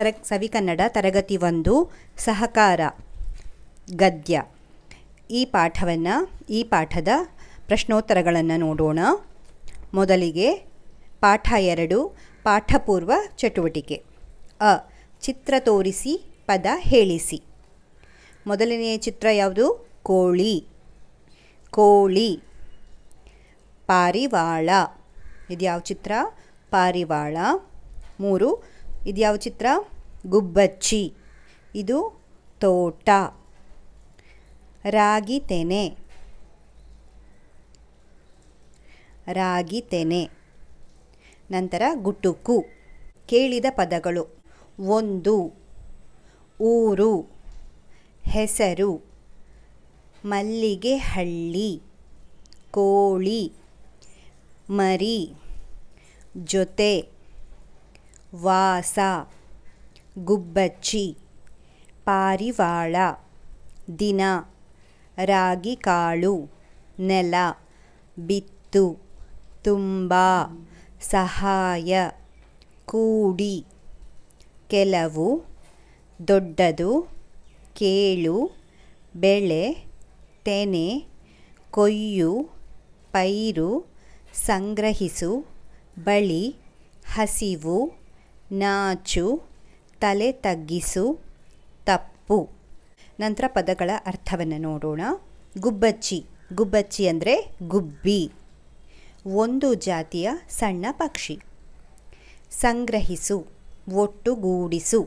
ಸವಿಕನ್ನಡ ತರಗತಿ 1 ಸಹಕಾರ ಗದ್ಯ. ಈ ಪಾಠದ ಪ್ರಶ್ನೋತ್ತರಗಳನ್ನು ನೋಡೋಣ. ಮೊದಲಿಗೆ ಪಾಠ 2 ಪಾಠಪೂರ್ವ ಚಟುವಟಿಕೆ. ಚಿತ್ರ ತೋರಿಸಿ ಪದ ಹೇಳಿಸಿ. ಮೊದಲನೆಯ ಚಿತ್ರ ಯಾವುದು? ಕೋಳಿ. ಕೋಳಿ. ಪಾರಿವಾಳ. ಇದ್ಯಾವ ಚಿತ್ರ? ಪಾರಿವಾಳ. 3 ಇದ್ಯಾವ ಚಿತ್ರ? ಗುಬ್ಬಚ್ಚಿ. ಇದು ತೋಟ. ರಾಗಿ ತೆನೆ. ರಾಗಿ ತೆನೆ. ನಂತರ ಗುಟುಕು. ಕೇಳಿದ ಪದಗಳು: 1 ಊರು, ಹೆಸರು, ಮಲ್ಲಿಗೆ ಹಳ್ಳಿ, ಕೋಳಿ, ಮರಿ, ಜೊತೆ, ವಾಸ, ಗುಬ್ಬಚ್ಚಿ, ಪಾರಿವಾಳ, ದಿನ, ರಾಗಿ ಕಾಳು, ನೆಲ, ಬಿತ್ತು, ತುಂಬ, ಸಹಾಯ, ಕೂಡಿ, ಕೆಲವು, ದೊಡ್ಡದು, ಕೇಳು, ಬೆಳೆ, ತೆನೆ, ಕೊಯ್ಯು, ಪೈರು, ಸಂಗ್ರಹಿಸು, ಬಳಿ, ಹಸಿವು, ನಾಚು, ತಲೆ ತಗ್ಗಿಸು, ತಪ್ಪು. ನಂತರ ಪದಗಳ ಅರ್ಥವನ್ನು ನೋಡೋಣ. ಗುಬ್ಬಚ್ಚಿ. ಗುಬ್ಬಚ್ಚಿ ಅಂದರೆ ಗುಬ್ಬಿ, ಒಂದು ಜಾತಿಯ ಸಣ್ಣ ಪಕ್ಷಿ. ಸಂಗ್ರಹಿಸು, ಒಟ್ಟುಗೂಡಿಸು,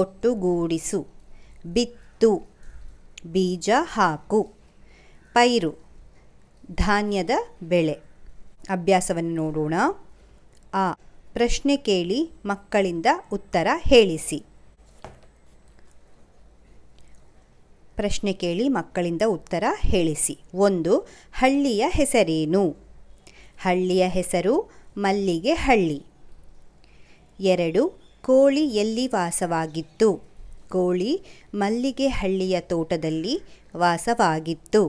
ಒಟ್ಟುಗೂಡಿಸು. ಬಿತ್ತು, ಬೀಜ ಹಾಕು. ಪೈರು, ಧಾನ್ಯದ ಬೆಳೆ. ಅಭ್ಯಾಸವನ್ನು ನೋಡೋಣ. ಪ್ರಶ್ನೆ ಕೇಳಿ ಮಕ್ಕಳಿಂದ ಉತ್ತರ ಹೇಳಿಸಿ. ಪ್ರಶ್ನೆ ಕೇಳಿ ಮಕ್ಕಳಿಂದ ಉತ್ತರ ಹೇಳಿಸಿ. 1 ಹಳ್ಳಿಯ ಹೆಸರೇನು? ಹಳ್ಳಿಯ ಹೆಸರು ಮಲ್ಲಿಗೆ ಹಳ್ಳಿ. 2 ಕೋಳಿ ಎಲ್ಲಿ ವಾಸವಾಗಿತ್ತು? ಕೋಳಿ ಮಲ್ಲಿಗೆ ಹಳ್ಳಿಯ ತೋಟದಲ್ಲಿ ವಾಸವಾಗಿತ್ತು.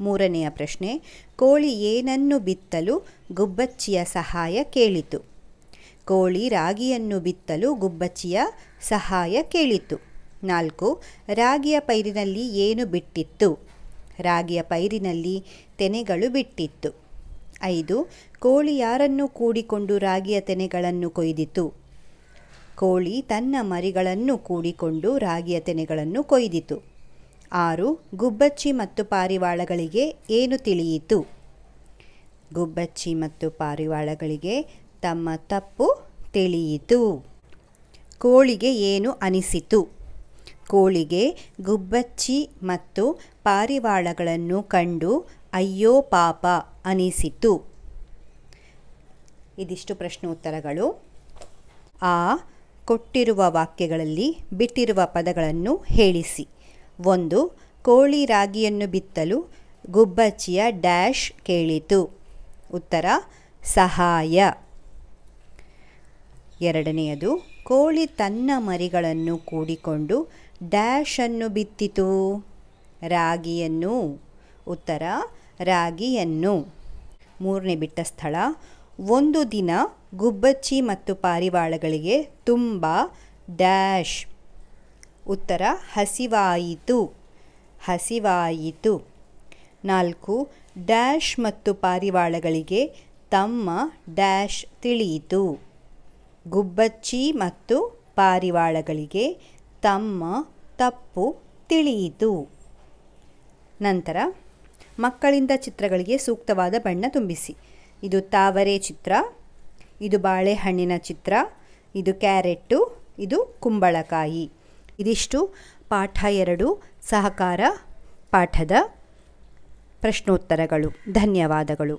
3ನೆಯ ಪ್ರಶ್ನೆ: ಕೋಳಿ ಏನನ್ನು ಬಿತ್ತಲು ಗುಬ್ಬಚ್ಚಿಯ ಸಹಾಯ ಕೇಳಿತು? ಕೋಳಿ ರಾಗಿಯನ್ನು ಬಿತ್ತಲು ಗುಬ್ಬಚ್ಚಿಯ ಸಹಾಯ ಕೇಳಿತು. 4 ರಾಗಿಯ ಪೈರಿನಲ್ಲಿ ಏನು ಬಿಟ್ಟಿತ್ತು? ರಾಗಿಯ ಪೈರಿನಲ್ಲಿ ತೆನೆಗಳು ಬಿಟ್ಟಿತ್ತು. 5 ಕೋಳಿ ಯಾರನ್ನು ಕೂಡಿಕೊಂಡು ರಾಗಿಯ ತೆನೆಗಳನ್ನು ಕೊಯ್ದಿತು? ಕೋಳಿ ತನ್ನ ಮರಿಗಳನ್ನು ಕೂಡಿಕೊಂಡು ರಾಗಿಯ ತೆನೆಗಳನ್ನು ಕೊಯ್ದಿತು. 6 ಗುಬ್ಬಚ್ಚಿ ಮತ್ತು ಪಾರಿವಾಳಗಳಿಗೆ ಏನು ತಿಳಿಯಿತು? ಗುಬ್ಬಚ್ಚಿ ಮತ್ತು ಪಾರಿವಾಳಗಳಿಗೆ ತಮ್ಮ ತಪ್ಪು ತಿಳಿಯಿತು. ಕೋಳಿಗೆ ಏನು ಅನಿಸಿತು? ಕೋಳಿಗೆ ಗುಬ್ಬಚ್ಚಿ ಮತ್ತು ಪಾರಿವಾಳಗಳನ್ನು ಕಂಡು ಅಯ್ಯೋ ಪಾಪ ಅನಿಸಿತು. ಇದಿಷ್ಟು ಪ್ರಶ್ನೋತ್ತರಗಳು. ಕೊಟ್ಟಿರುವ ವಾಕ್ಯಗಳಲ್ಲಿ ಬಿಟ್ಟಿರುವ ಪದಗಳನ್ನು ಹೇಳಿಸಿ. 1 ಕೋಳಿ ರಾಗಿಯನ್ನು ಬಿತ್ತಲು ಗುಬ್ಬಚ್ಚಿಯ ಡ್ಯಾಶ್ ಕೇಳಿತು. ಉತ್ತರ ಸಹಾಯ. 2ನೇಯದು ಕೋಳಿ ತನ್ನ ಮರಿಗಳನ್ನು ಕೂಡಿಕೊಂಡು ಡ್ಯಾಶ್ ಅನ್ನು ಬಿತ್ತಿತು? ರಾಗಿಯನ್ನು. ಉತ್ತರ ರಾಗಿಯನ್ನು. 3ನೇ ಬಿಟ್ಟ ಸ್ಥಳ: ಒಂದು ದಿನ ಗುಬ್ಬಚ್ಚಿ ಮತ್ತು ಪಾರಿವಾಳಗಳಿಗೆ ತುಂಬ ಡ್ಯಾಶ್. ಉತ್ತರ ಹಸಿವಾಯಿತು. ಹಸಿವಾಯಿತು. 4 ಡ್ಯಾಶ್ ಮತ್ತು ಪಾರಿವಾಳಗಳಿಗೆ ತಮ್ಮ ಡ್ಯಾಶ್ ತಿಳಿಯಿತು. ಗುಬ್ಬಚ್ಚಿ ಮತ್ತು ಪಾರಿವಾಳಗಳಿಗೆ ತಮ್ಮ ತಪ್ಪು ತಿಳಿಯಿತು. ನಂತರ ಮಕ್ಕಳಿಂದ ಚಿತ್ರಗಳಿಗೆ ಸೂಕ್ತವಾದ ಬಣ್ಣ ತುಂಬಿಸಿ. ಇದು ತಾವರೆ ಚಿತ್ರ, ಇದು ಬಾಳೆಹಣ್ಣಿನ ಚಿತ್ರ, ಇದು ಕ್ಯಾರೆಟ್ಟು, ಇದು ಕುಂಬಳಕಾಯಿ. ಇದಿಷ್ಟು ಪಾಠ 2 ಸಹಕಾರ ಪಾಠದ ಪ್ರಶ್ನೋತ್ತರಗಳು. ಧನ್ಯವಾದಗಳು.